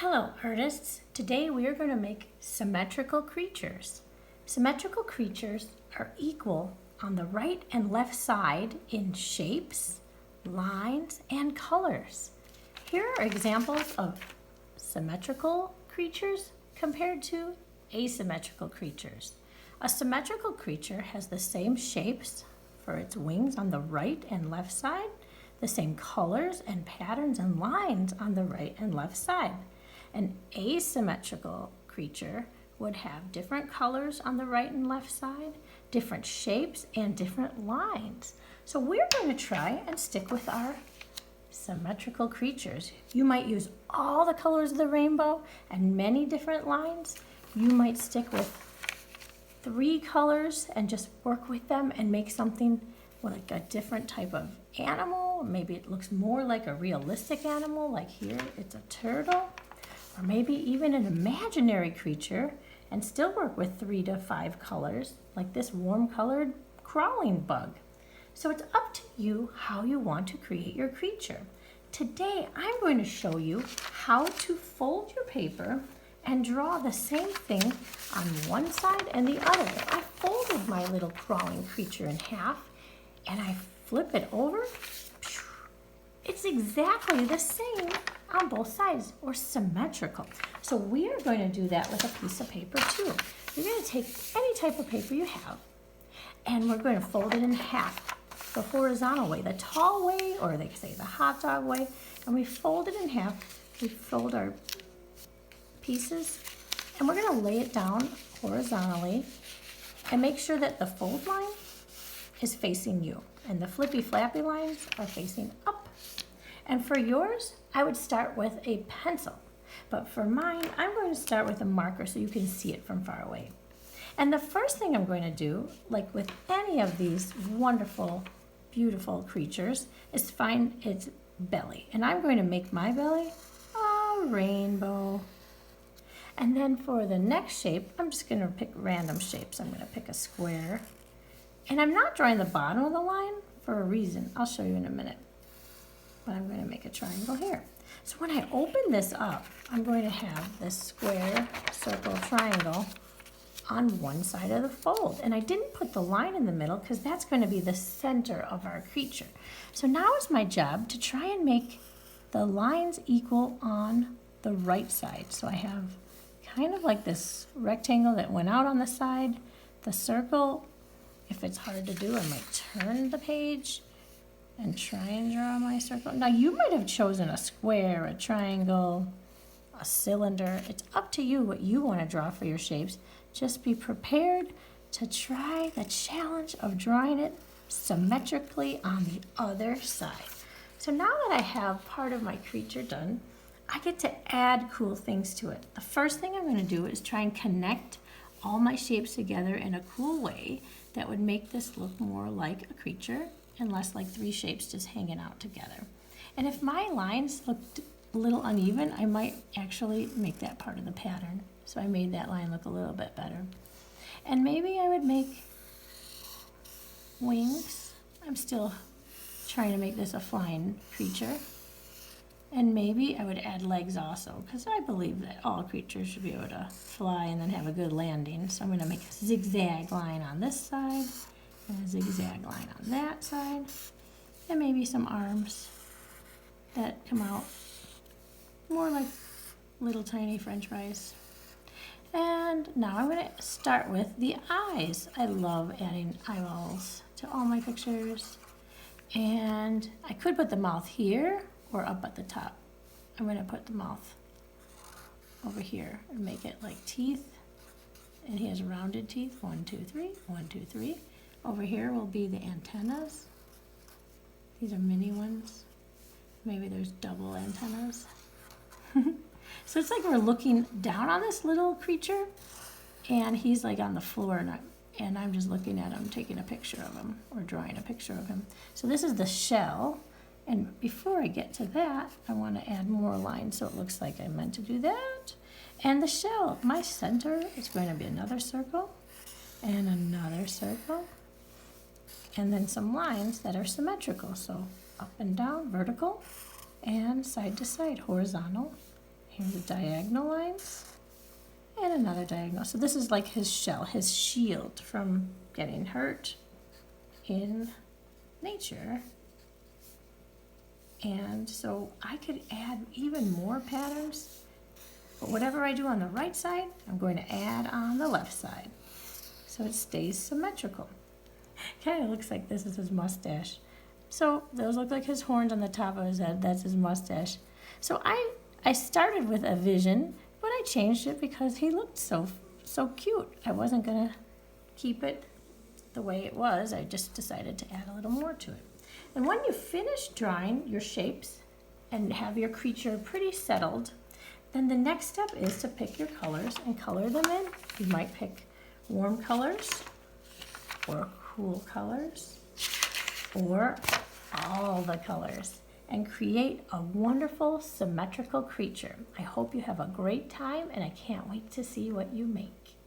Hello artists, today we are going to make symmetrical creatures. Symmetrical creatures are equal on the right and left side in shapes, lines, and colors. Here are examples of symmetrical creatures compared to asymmetrical creatures. A symmetrical creature has the same shapes for its wings on the right and left side, the same colors and patterns and lines on the right and left side. An asymmetrical creature would have different colors on the right and left side, different shapes, and different lines. So we're going to try and stick with our symmetrical creatures. You might use all the colors of the rainbow and many different lines. You might stick with 3 colors and just work with them and make something like a different type of animal. Maybe it looks more like a realistic animal, like here it's a turtle. Or maybe even an imaginary creature and still work with 3 to 5 colors, like this warm colored crawling bug. So it's up to you how you want to create your creature. Today I'm going to show you how to fold your paper and draw the same thing on one side and the other. I folded my little crawling creature in half and I flip it over. It's exactly the same on both sides, or symmetrical. So we are going to do that with a piece of paper too. You're going to take any type of paper you have, and we're going to fold it in half, the horizontal way, the tall way, or they say the hot dog way, and we fold it in half. We fold our pieces, and we're going to lay it down horizontally, and make sure that the fold line is facing you, and the flippy flappy lines are facing up. And for yours, I would start with a pencil. But for mine, I'm going to start with a marker so you can see it from far away. And the first thing I'm going to do, like with any of these wonderful, beautiful creatures, is find its belly. And I'm going to make my belly a rainbow. And then for the next shape, I'm just going to pick random shapes. I'm going to pick a square. And I'm not drawing the bottom of the line for a reason. I'll show you in a minute. But I'm going to make a triangle here. So when I open this up, I'm going to have this square, circle, triangle on one side of the fold. And I didn't put the line in the middle because that's going to be the center of our creature. So now it's my job to try and make the lines equal on the right side. So I have kind of like this rectangle that went out on the side. The circle, if it's hard to do, I might turn the page and try and draw my circle. Now you might have chosen a square, a triangle, a cylinder. It's up to you what you want to draw for your shapes. Just be prepared to try the challenge of drawing it symmetrically on the other side. So now that I have part of my creature done, I get to add cool things to it. The first thing I'm going to do is try and connect all my shapes together in a cool way that would make this look more like a creature and less like 3 shapes just hanging out together. And if my lines looked a little uneven, I might actually make that part of the pattern. So I made that line look a little bit better. And maybe I would make wings. I'm still trying to make this a flying creature. And maybe I would add legs also, because I believe that all creatures should be able to fly and then have a good landing. So I'm going to make a zigzag line on this side, and a zigzag line on that side, and maybe some arms that come out more like little tiny french fries. And now I'm going to start with the eyes. I love adding eyeballs to all my pictures. And I could put the mouth here or up at the top. I'm going to put the mouth over here and make it like teeth. And he has rounded teeth. 1, 2, 3, 1, 2, 3. Over here will be the antennas. These are mini ones. Maybe there's double antennas. So it's like we're looking down on this little creature, and he's like on the floor, and I'm just looking at him, taking a picture of him, or drawing a picture of him. So this is the shell, and before I get to that, I want to add more lines so it looks like I meant to do that. And the shell, my center is going to be another circle, and another circle, and then some lines that are symmetrical. So up and down, vertical, and side to side, horizontal, Here's the diagonal lines and another diagonal. So this is like his shell, his shield from getting hurt in nature. And so I could add even more patterns, but whatever I do on the right side, I'm going to add on the left side. So it stays symmetrical. Kind of looks like this is his mustache. So those look like his horns on the top of his head. That's his mustache. So I started with a vision, but I changed it because he looked so cute. I wasn't gonna keep it the way it was. I just decided to add a little more to it. And when you finish drawing your shapes and have your creature pretty settled, then the next step is to pick your colors and color them in. You might pick warm colors or cool colors or all the colors and create a wonderful symmetrical creature. I hope you have a great time and I can't wait to see what you make.